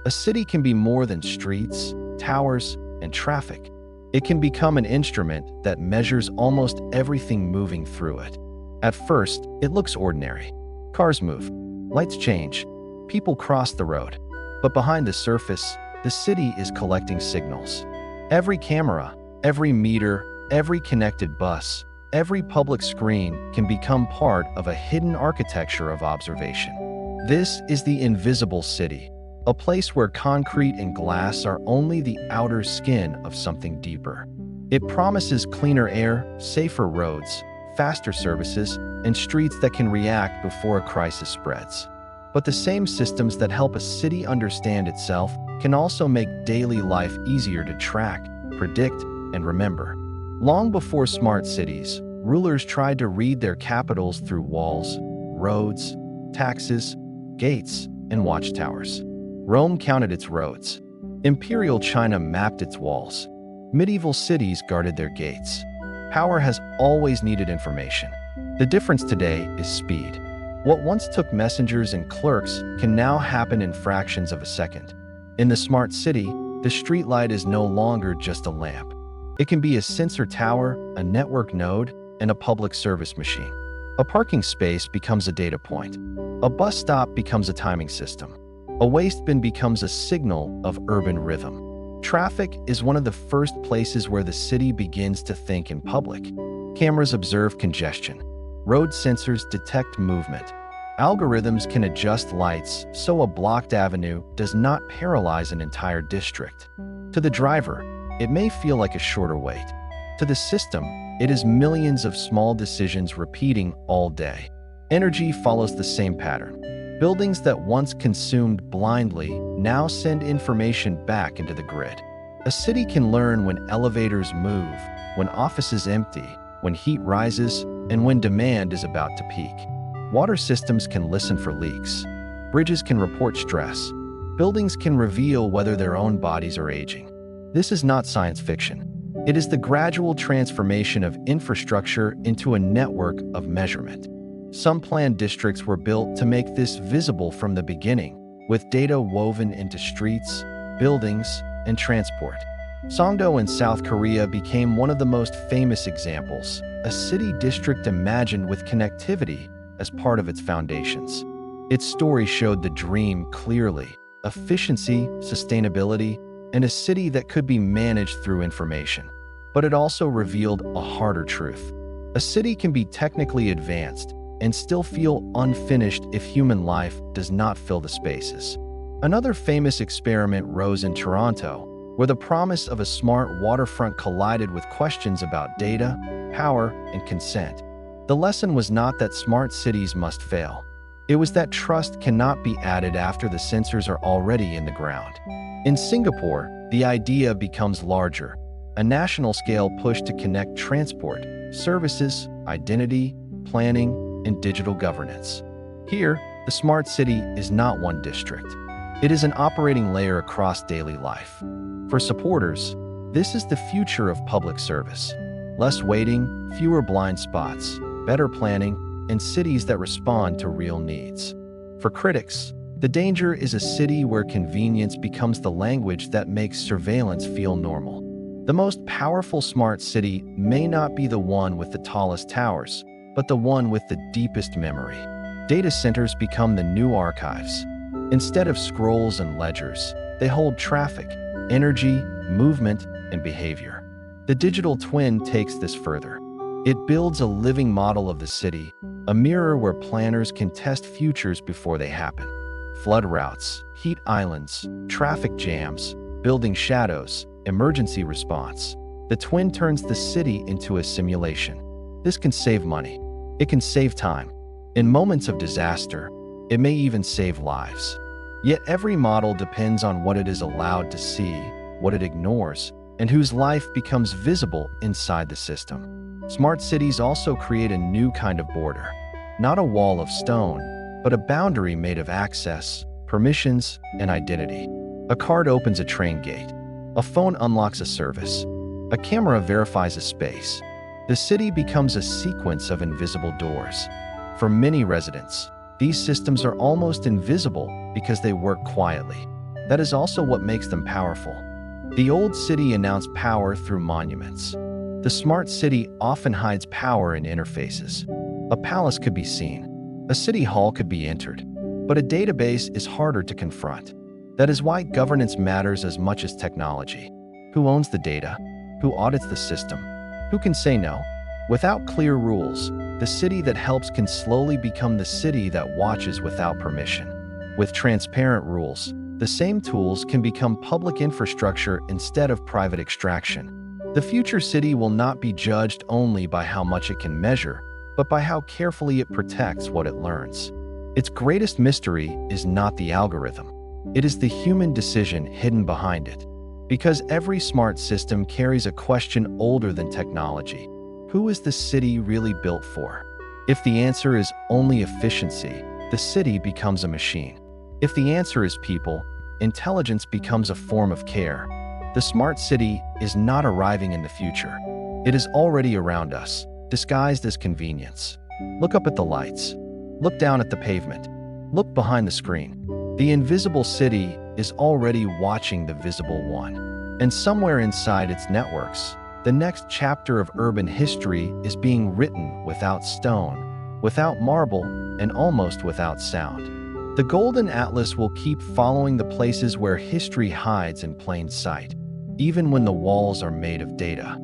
A city can be more than streets, towers, and traffic. It can become an instrument that measures almost everything moving through it. At first, it looks ordinary. Cars move, lights change, people cross the road. But behind the surface, the city is collecting signals. Every camera, every meter, every connected bus, every public screen can become part of a hidden architecture of observation. This is the invisible city, a place where concrete and glass are only the outer skin of something deeper. It promises cleaner air, safer roads, faster services, and streets that can react before a crisis spreads. But the same systems that help a city understand itself can also make daily life easier to track, predict, and remember. Long before smart cities, rulers tried to read their capitals through walls, roads, taxes, gates, and watchtowers. Rome counted its roads. Imperial China mapped its walls. Medieval cities guarded their gates. Power has always needed information. The difference today is speed. What once took messengers and clerks can now happen in fractions of a second. In the smart city, the streetlight is no longer just a lamp. It can be a sensor tower, a network node, and a public service machine. A parking space becomes a data point. A bus stop becomes a timing system. A waste bin becomes a signal of urban rhythm. Traffic is one of the first places where the city begins to think in public. Cameras observe congestion. Road sensors detect movement. Algorithms can adjust lights so a blocked avenue does not paralyze an entire district. To the driver, it may feel like a shorter wait. To the system, it is millions of small decisions repeating all day. Energy follows the same pattern. Buildings that once consumed blindly now send information back into the grid. A city can learn when elevators move, when offices empty, when heat rises, and when demand is about to peak. Water systems can listen for leaks. Bridges can report stress. Buildings can reveal whether their own bodies are aging. This is not science fiction. It is the gradual transformation of infrastructure into a network of measurement. Some planned districts were built to make this visible from the beginning, with data woven into streets, buildings, and transport. Songdo in South Korea became one of the most famous examples, a city district imagined with connectivity as part of its foundations. Its story showed the dream clearly: efficiency, sustainability, and a city that could be managed through information. But it also revealed a harder truth. A city can be technically advanced and still feel unfinished if human life does not fill the spaces. Another famous experiment rose in Toronto, where the promise of a smart waterfront collided with questions about data, power, and consent. The lesson was not that smart cities must fail. It was that trust cannot be added after the sensors are already in the ground. In Singapore, the idea becomes larger, a national-scale push to connect transport, services, identity, planning, and digital governance. Here, the smart city is not one district. It is an operating layer across daily life. For supporters, this is the future of public service. Less waiting, fewer blind spots, better planning, and cities that respond to real needs. For critics, the danger is a city where convenience becomes the language that makes surveillance feel normal. The most powerful smart city may not be the one with the tallest towers, but the one with the deepest memory. Data centers become the new archives. Instead of scrolls and ledgers, they hold traffic, energy, movement, and behavior. The digital twin takes this further. It builds a living model of the city, a mirror where planners can test futures before they happen. Flood routes, heat islands, traffic jams, building shadows, emergency response. The twin turns the city into a simulation. This can save money. It can save time. In moments of disaster, it may even save lives. Yet every model depends on what it is allowed to see, what it ignores, and whose life becomes visible inside the system. Smart cities also create a new kind of border. Not a wall of stone, but a boundary made of access, permissions, and identity. A card opens a train gate. A phone unlocks a service. A camera verifies a space. The city becomes a sequence of invisible doors. For many residents, these systems are almost invisible because they work quietly. That is also what makes them powerful. The old city announced power through monuments. The smart city often hides power in interfaces. A palace could be seen. A city hall could be entered. But a database is harder to confront. That is why governance matters as much as technology. Who owns the data? Who audits the system? Who can say no? Without clear rules, the city that helps can slowly become the city that watches without permission. With transparent rules, the same tools can become public infrastructure instead of private extraction. The future city will not be judged only by how much it can measure, but by how carefully it protects what it learns. Its greatest mystery is not the algorithm. It is the human decision hidden behind it. Because every smart system carries a question older than technology. Who is the city really built for? If the answer is only efficiency, the city becomes a machine. If the answer is people, intelligence becomes a form of care. The smart city is not arriving in the future. It is already around us, disguised as convenience. Look up at the lights. Look down at the pavement. Look behind the screen. The invisible city is already watching the visible one. And somewhere inside its networks, the next chapter of urban history is being written without stone, without marble, and almost without sound. The Golden Atlas will keep following the places where history hides in plain sight, even when the walls are made of data.